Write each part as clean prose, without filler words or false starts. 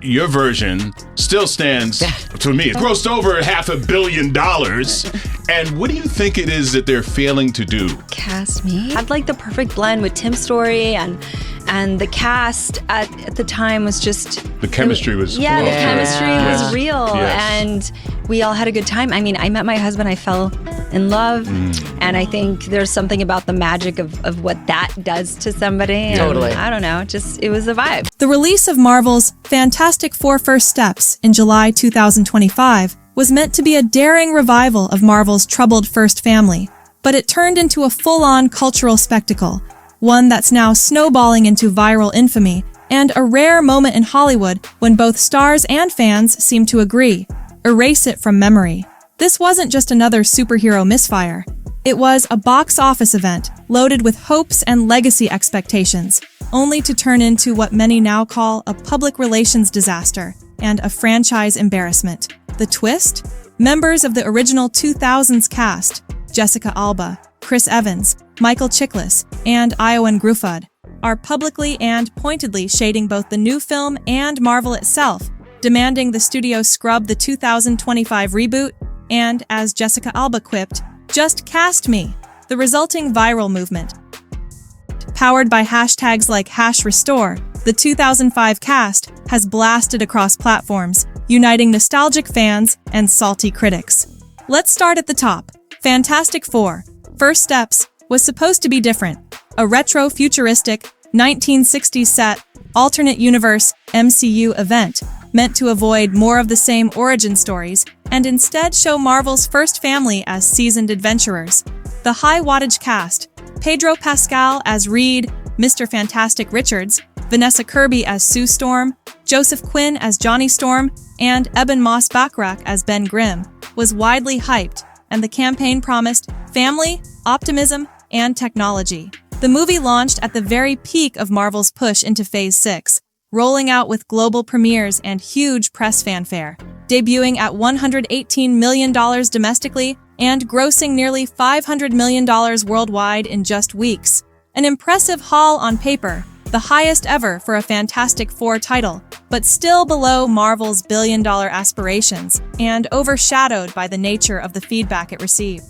your version still stands, to me, it grossed over $500 million. And what do you think it is that they're failing to do? Cast me? I'd like the perfect blend with Tim's story and the cast at the time was just... The chemistry was... The chemistry was real. Yes. And we all had a good time. I mean, I met my husband, I fell in love. And I think there's something about the magic of what that does to somebody. Totally. I don't know, it was a vibe. The release of Marvel's Fantastic Four First Steps in July 2025 was meant to be a daring revival of Marvel's troubled first family, but it turned into a full-on cultural spectacle, one that's now snowballing into viral infamy, and a rare moment in Hollywood when both stars and fans seem to agree. Erase it from memory. This wasn't just another superhero misfire. It was a box office event loaded with hopes and legacy expectations, only to turn into what many now call a public relations disaster and a franchise embarrassment. The twist? Members of the original 2000s cast, Jessica Alba, Chris Evans, Michael Chiklis, and Iowan Gruffudd, are publicly and pointedly shading both the new film and Marvel itself, demanding the studio scrub the 2025 reboot, and, as Jessica Alba quipped, "Just cast me." The resulting viral movement, powered by hashtags like #restore, the 2005 cast has blasted across platforms, uniting nostalgic fans and salty critics. Let's start at the top. Fantastic Four: First Steps was supposed to be different. A retro-futuristic, 1960s set, alternate universe MCU event meant to avoid more of the same origin stories and instead show Marvel's first family as seasoned adventurers. The high-wattage cast: Pedro Pascal as Reed, Mr. Fantastic Richards, Vanessa Kirby as Sue Storm, Joseph Quinn as Johnny Storm, and Eben Moss-Backrack as Ben Grimm, was widely hyped, and the campaign promised family, optimism, and technology. The movie launched at the very peak of Marvel's push into Phase 6, rolling out with global premieres and huge press fanfare, debuting at $118 million domestically and grossing nearly $500 million worldwide in just weeks. An impressive haul on paper, the highest ever for a Fantastic Four title, but still below Marvel's billion-dollar aspirations and overshadowed by the nature of the feedback it received.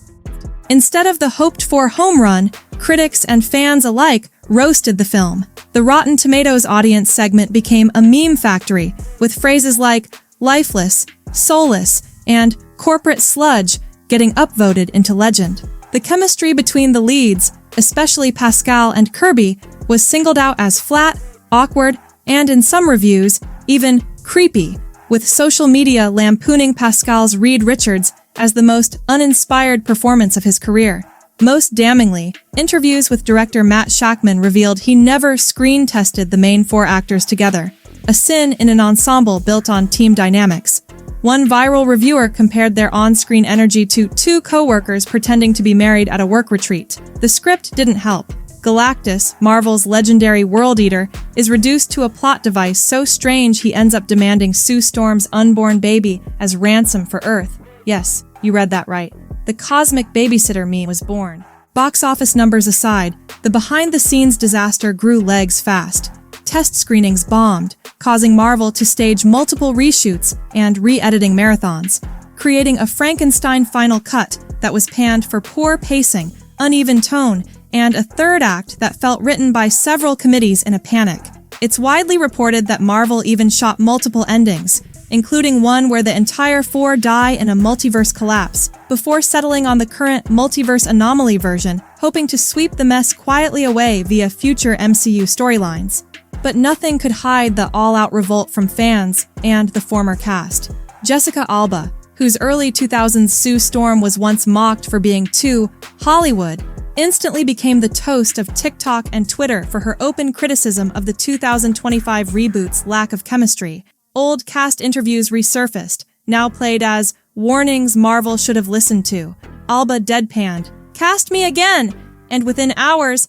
Instead of the hoped-for home run, critics and fans alike roasted the film. The Rotten Tomatoes audience segment became a meme factory, with phrases like lifeless, soulless, and corporate sludge getting upvoted into legend. The chemistry between the leads, especially Pascal and Kirby, was singled out as flat, awkward, and in some reviews, even creepy, with social media lampooning Pascal's Reed Richards as the most uninspired performance of his career. Most damningly, interviews with director Matt Shakman revealed he never screen-tested the main four actors together, a sin in an ensemble built on team dynamics. One viral reviewer compared their on-screen energy to two co-workers pretending to be married at a work retreat. The script didn't help. Galactus, Marvel's legendary world eater, is reduced to a plot device so strange he ends up demanding Sue Storm's unborn baby as ransom for Earth. Yes, you read that right. The cosmic babysitter meme was born. Box office numbers aside, the behind-the-scenes disaster grew legs fast. Test screenings bombed, causing Marvel to stage multiple reshoots and re-editing marathons, creating a Frankenstein final cut that was panned for poor pacing, uneven tone, and a third act that felt written by several committees in a panic. It's widely reported that Marvel even shot multiple endings, including one where the entire four die in a multiverse collapse, before settling on the current multiverse anomaly version, hoping to sweep the mess quietly away via future MCU storylines. But nothing could hide the all-out revolt from fans and the former cast. Jessica Alba, whose early 2000s Sue Storm was once mocked for being too Hollywood, instantly became the toast of TikTok and Twitter for her open criticism of the 2025 reboot's lack of chemistry. Old cast interviews resurfaced, now played as warnings Marvel should have listened to. Alba deadpanned, "Cast me again!" And within hours,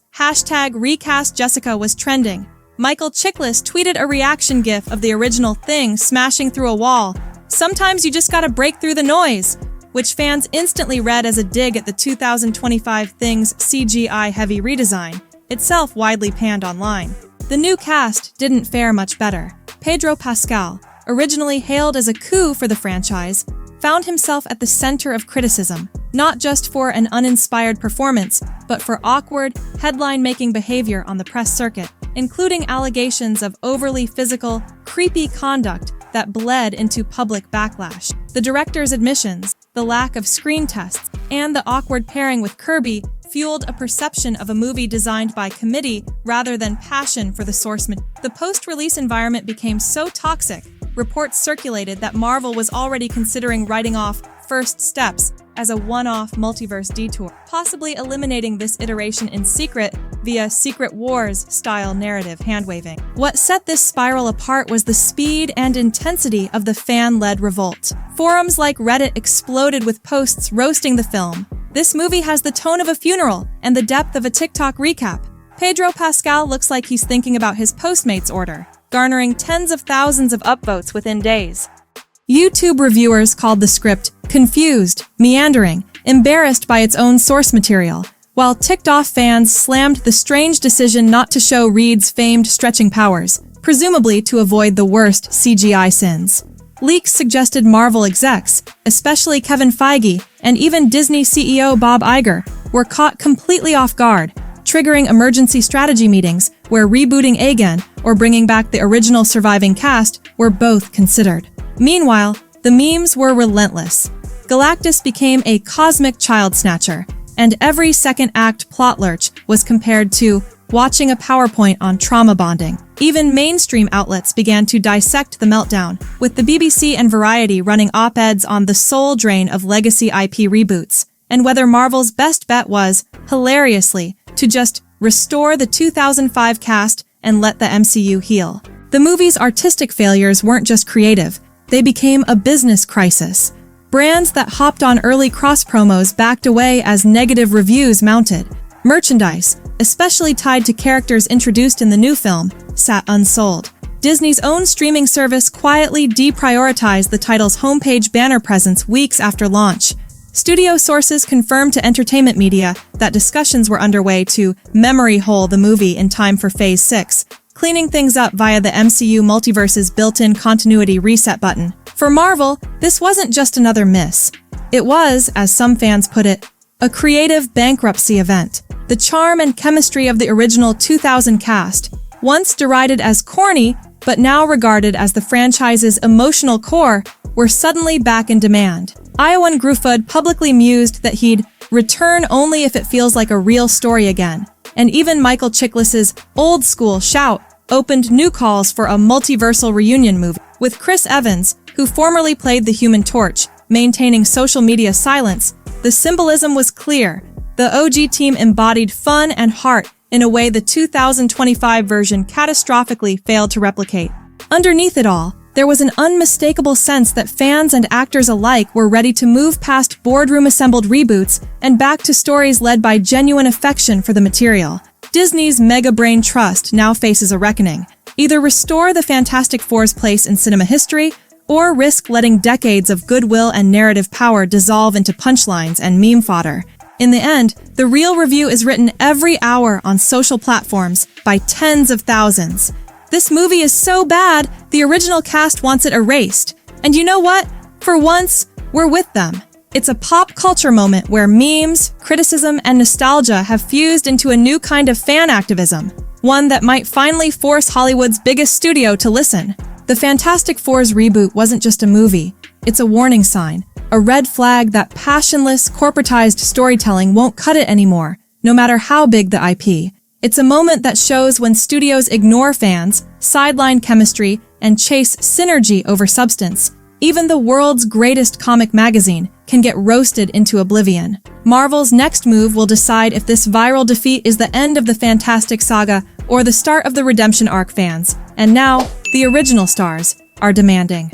#recast Jessica was trending. Michael Chiklis tweeted a reaction gif of the original Thing smashing through a wall. "Sometimes you just gotta break through the noise," which fans instantly read as a dig at the 2025 Thing's CGI-heavy redesign, itself widely panned online. The new cast didn't fare much better. Pedro Pascal, originally hailed as a coup for the franchise, found himself at the center of criticism, not just for an uninspired performance, but for awkward, headline-making behavior on the press circuit, including allegations of overly physical, creepy conduct that bled into public backlash. The director's admissions, the lack of screen tests, and the awkward pairing with Kirby fueled a perception of a movie designed by committee rather than passion for the source material. The post-release environment became so toxic, reports circulated that Marvel was already considering writing off First Steps as a one-off multiverse detour, possibly eliminating this iteration in secret via Secret Wars-style narrative hand-waving. What set this spiral apart was the speed and intensity of the fan-led revolt. Forums like Reddit exploded with posts roasting the film. This movie has the tone of a funeral and the depth of a TikTok recap. Pedro Pascal looks like he's thinking about his Postmates order, garnering tens of thousands of upvotes within days. YouTube reviewers called the script confused, meandering, embarrassed by its own source material, while ticked-off fans slammed the strange decision not to show Reed's famed stretching powers, presumably to avoid the worst CGI sins. Leaks suggested Marvel execs, especially Kevin Feige and even Disney CEO Bob Iger, were caught completely off guard, triggering emergency strategy meetings where rebooting again or bringing back the original surviving cast were both considered. Meanwhile, the memes were relentless. Galactus became a cosmic child snatcher, and every second act plot lurch was compared to watching a PowerPoint on trauma bonding. Even mainstream outlets began to dissect the meltdown, with the BBC and Variety running op-eds on the soul drain of legacy IP reboots, and whether Marvel's best bet was, hilariously, to just restore the 2005 cast and let the MCU heal. The movie's artistic failures weren't just creative, they became a business crisis. Brands that hopped on early cross-promos backed away as negative reviews mounted. Merchandise, especially tied to characters introduced in the new film, sat unsold. Disney's own streaming service quietly deprioritized the title's homepage banner presence weeks after launch. Studio sources confirmed to Entertainment Media that discussions were underway to memory hole the movie in time for Phase 6, cleaning things up via the MCU multiverse's built-in continuity reset button. For Marvel, this wasn't just another miss. It was, as some fans put it, a creative bankruptcy event. The charm and chemistry of the original 2000 cast, once derided as corny, but now regarded as the franchise's emotional core, were suddenly back in demand. Iowan Gruffudd publicly mused that he'd return only if it feels like a real story again. And even Michael Chiklis's old-school shout opened new calls for a multiversal reunion movie. With Chris Evans, who formerly played the Human Torch, maintaining social media silence, the symbolism was clear. The OG team embodied fun and heart in a way the 2025 version catastrophically failed to replicate. Underneath it all, there was an unmistakable sense that fans and actors alike were ready to move past boardroom-assembled reboots and back to stories led by genuine affection for the material. Disney's mega-brain trust now faces a reckoning. Either restore the Fantastic Four's place in cinema history, or risk letting decades of goodwill and narrative power dissolve into punchlines and meme fodder. In the end, the real review is written every hour on social platforms by tens of thousands. This movie is so bad, the original cast wants it erased. And you know what? For once, we're with them. It's a pop culture moment where memes, criticism, and nostalgia have fused into a new kind of fan activism, one that might finally force Hollywood's biggest studio to listen. The Fantastic Four's reboot wasn't just a movie, it's a warning sign, a red flag that passionless, corporatized storytelling won't cut it anymore, no matter how big the IP. It's a moment that shows when studios ignore fans, sideline chemistry, and chase synergy over substance. Even the world's greatest comic magazine can get roasted into oblivion. Marvel's next move will decide if this viral defeat is the end of the Fantastic Saga or the start of the redemption arc fans. And now, the original stars are demanding.